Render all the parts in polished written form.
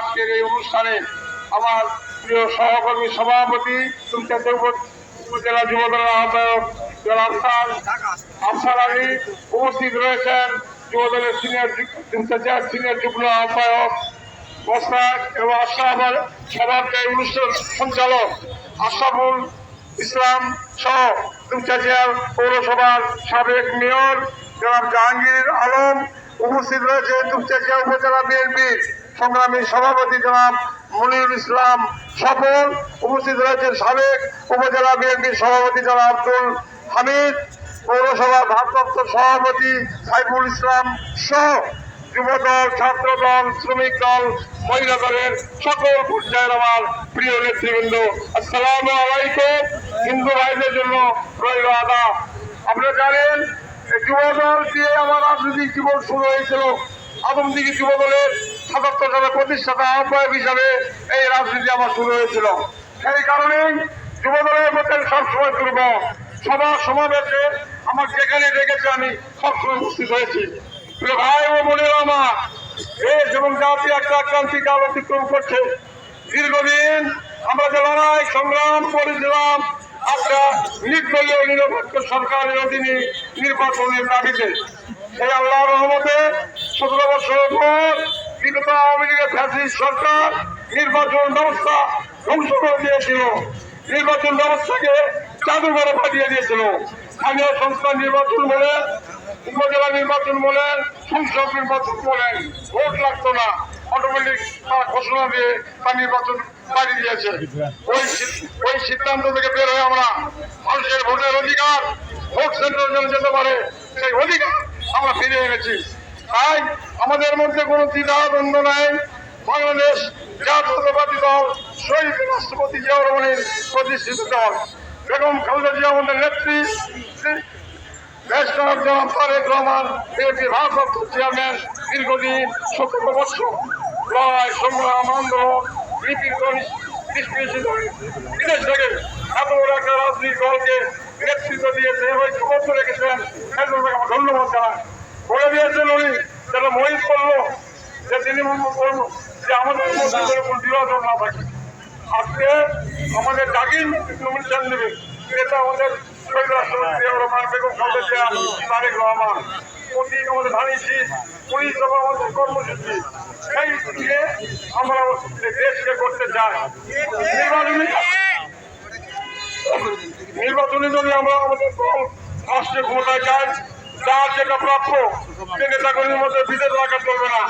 আজকের এই অনুষ্ঠানে আমার প্রিয় সহকর্মী সভাপতি উপজেলা যুবদলের আহ্বায়ক আফসার আলী উপস্থিত রয়েছেন, যুবদলের সিনিয়র যুগ্ম আহ্বায়ক মোস্তাক এবং সভাপতি অনুষ্ঠান সঞ্চালক আশরাফুল ইসলাম সহ দুপচাচিয়ার পৌরসভার সাবেক মেয়র জনাব জাহাঙ্গীর আলম, উপস্থিত রয়েছে দুপচাচিয়া উপজেলা বিএনপির সংগ্রামী সভাপতি জনাব মনিরুল ইসলাম সফল, উপস্থিত রয়েছেন সাবেক উপজেলা বিএনপির সভাপতি জনাব আব্দুল হামিদ, পৌরসভার ভারপ্রাপ্ত সভাপতি সাইফুল ইসলাম সহ যুবদল, ছাত্রদল, শ্রমিক দল, মহিলা দলের সকল পর্যায়ের আমার প্রিয় নেতৃবৃন্দ, আসসালামু আলাইকুম। হিন্দু ভাইদের জন্য রইল আদাব। আপনারা জানেন যুবদল দিয়ে আমার রাজনৈতিক জীবন শুরু হয়েছিল। আদমদিঘি যুবদলের ৭৭ সালে প্রতিষ্ঠাতা আহ্বায়ক হিসাবে এই রাজনীতি আমার শুরু হয়েছিল। সেই কারণেই যুবদলের মধ্যে সবসময় করব সভা সমাবেশে আমার যেখানে ডেকেছে আমি সবসময় উপস্থিত হয়েছি। ভাই ও বোনেরা আমার, দেশ এবং জাতি একটা ক্রান্তিকাল অতিক্রম করছে। দীর্ঘদিন আমরা যে লড়াই সংগ্রাম করেছিলাম একটা নির্দলীয় নিরপেক্ষ সরকারের অধীনে নির্বাচনের দাবিতে, সেই আল্লাহর রহমতে ১৭ বছর পর বিগত আওয়ামী লীগের ফ্যাসিস্ট সরকার নির্বাচন ব্যবস্থা ধ্বংস করে দিয়েছিল। নির্বাচন ব্যবস্থাকে জাদুঘরে পাঠিয়ে দিয়েছিল। স্থানীয় সংস্থা নির্বাচন বলেন, উপজেলা নির্বাচন বলেন, সংসদ নির্বাচন বলেন, ভোট লাগতো না, অটোমেটিক তারা ঘোষণা দিয়ে তার নির্বাচন বাড়িয়ে দিয়েছে। ওই সিদ্ধান্ত থেকে বের হয়ে আমরা মানুষের ভোটের অধিকার, ভোট সেন্টারে যেন যেতে পারে সেই অধিকার আমরা ফিরে এনেছি। তাই আমাদের মধ্যে কোনো দ্বিধাদ্বন্দ্ব নাই। বাংলাদেশ জাতীয়তাবাদী দল শহীদ রাষ্ট্রপতি জিয়াউর রহমানের প্রতিষ্ঠিত দল, বেগম খালেদা জিয়া আমাদের নেত্রী, তারেক রহমান বিএনপির ভারপ্রাপ্ত চেয়ারম্যান, দীর্ঘদিন ১৭ বছর লড়াই সংগ্রাম আন্দোলন বিদেশ থেকে এত বড় একটা রাজনৈতিক দলকে নেতৃত্ব দিয়েছে, ঐক্যবদ্ধ রেখেছেন, সেজন্য আমার ধন্যবাদ জানাই। বলে দিয়েছেন উনি, যেটা মহিত করলো যে তিনি করবো যে আমাদের মধ্যে কোনো বিভাজন না থাকে। আজকে আমাদের জাগির নমিনেশন দেবে, এটা আমাদের শহীদ রাষ্ট্রপতি রহমান, বেগম খালেদা জিয়া, তারেক রহমান, প্রতীক আমাদের ধানিয়েছি, পুলিশ আমাদের কর্মসূচি, সেই দিয়ে আমরা দেশকে করতে চাই। নির্বাচনী জন্য আমরা আমাদের দল রাষ্ট্রীয় ক্ষমতায় চাই। যার যেটা প্রাপ্য সে নেতাকর্মীর মধ্যে বিদেশ রাখা চলবে না।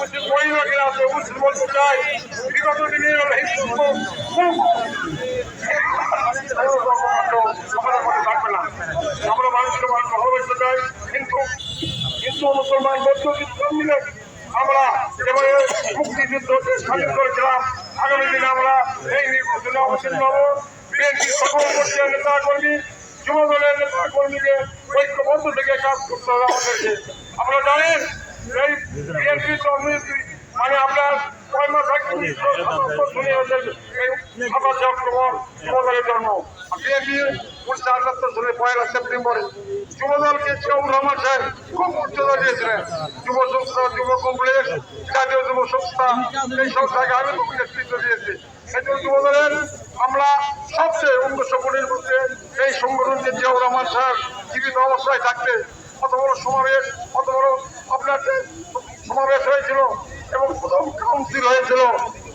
উচিত মহিলাকে আছে, উচিত বলতে চাই বিগত দিনে থাকবে না। আমরা মানুষকে মানুষ ভালোবাসতে চাই, কিন্তু হিন্দু মুসলমান মধ্যযুদ্ধ মিলে আমরা এবারে মুক্তিযুদ্ধ স্বাধীন করেছিলাম। আগামী দিনে আমরা এই নির্বাচনে অবতীর্ণ হব। বিএনপির সকল পর্যায়ের নেতা কর্মী, যুবদলের নেতা কর্মীকে ঐক্যবদ্ধ থেকে কাজ করতে হবে আমাদেরকে। আপনারা জানেন এই বিএনপির মানে আপনার কয় মাস আগে যুবদলের জন্ম। বিএনপি ১৯৭৮ সালে ১ সেপ্টেম্বরে যুবদলকে জিয়াউর রহমান সাহেব খুব মর্যাদা দিয়েছিলেন। যুব সংস্থা, যুব কমপ্লেক্স, জাতীয় যুব সংস্থা, এই সংস্থাকে আমি খুব নেতৃত্ব দিয়েছি। সেই জন্য যুবদলের আমরা সবচেয়ে অঙ্গ সংগঠনের মধ্যে এই সংগঠনকে জিয়াউর রহমান সাহেব জীবিত অবস্থায় থাকতে কত বড় সমাবেশ, কত বড় আপনার সমাবেশ হয়েছিল এবং প্রথম কাউন্সিল হয়েছিল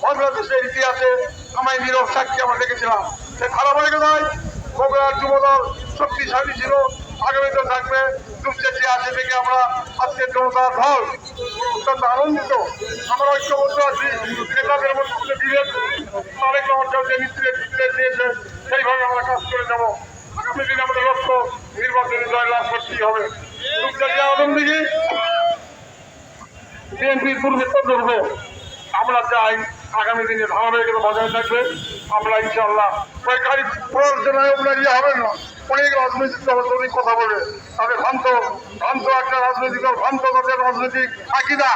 বাংলাদেশের ইতিহাসে, আমি নীরব সাক্ষী আমরা দেখেছিলাম। সে ধারাবাহিক নয়, বগুড়ার যুবদল শক্তিশালী ছিল, আগামীতে থাকবে। দুপচাচিয়া আসে থেকে আমরা আজকের জনতার দল অত্যন্ত আনন্দিত। আমরা ঐক্যবদ্ধ আছি। নেতাদের মধ্যে বিভেদ তারেক রহমান সাহেব যে নির্দেশ দিয়েছে সেইভাবে আমরা কাজ করে যাব। আগামী দিনে আমাদের লক্ষ্য নির্বাচনী জয় লাভ করতেই হবে। দুপচাচিয়া আদমদিঘি বিএনপির পূর্বে করব। আমরা চাই আগামী দিনে ধারাবাহিকতা বজায় থাকবে। আমরা ইনশাআল্লাহ সরকারি প্রয়োজনায় আপনার ইয়ে হবেন না। অনেক রাজনৈতিক দল অনেক কথা বলে, তাদের ভ্রান্ত একটা রাজনৈতিক দল, ভ্রান্ত তাদের রাজনৈতিক আকিদা,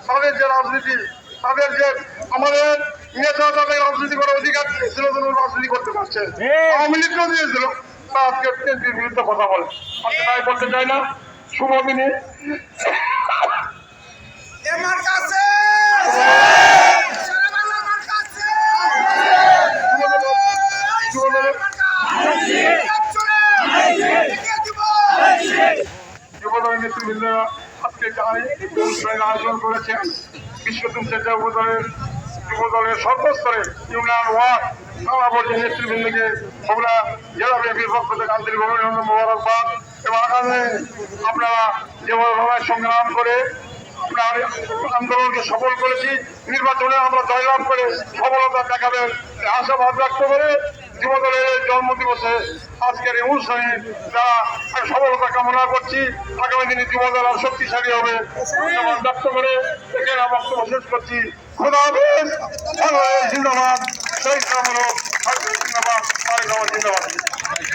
তাদের যে রাজনীতি, তাদের যে আমাদের নেতা তাদের রাজনীতি করার অধিকার ছিল, রাজনীতি করতে পারছে। আওয়ামী লীগও দিয়েছিল, তা আজকে বিএনপির বিরুদ্ধে কথা বলে। আজকে তাই বলতে চাই না। শুভ দিনে অনুষ্ঠানের আয়োজন করেছেন বিশ্ব তিনচার্যা যুবদলের সর্বস্তরে ইউনিয়ন ওয়ার্ড সভাপতি নেতৃবৃন্দকে আমরা জেলা বিএনপির পক্ষ থেকে আন্তরিক অভিনন্দন মোবারকবাদ। এবং আগামী আপনারা যেভাবে লড়াই সংগ্রাম করে আপনার আন্দোলনকে সফল করেছি, নির্বাচনে আমরা জয়লাভ করে সফলতা দেখাবেন আশাবাদ ব্যক্ত করে যুবদলের জন্মদিবসে আজকের এই অনুষ্ঠানে যারা সফলতা কামনা করছি। আগামী দিনে যুবদল আর শক্তিশালী হবে আশাবাদ ব্যক্ত করে এখানে বক্তব্য শেষ করছি। খোদা হাফেজ। জিন্দাবাদ। শহীদ জিন্দাবাদ। জিন্দাবাদ।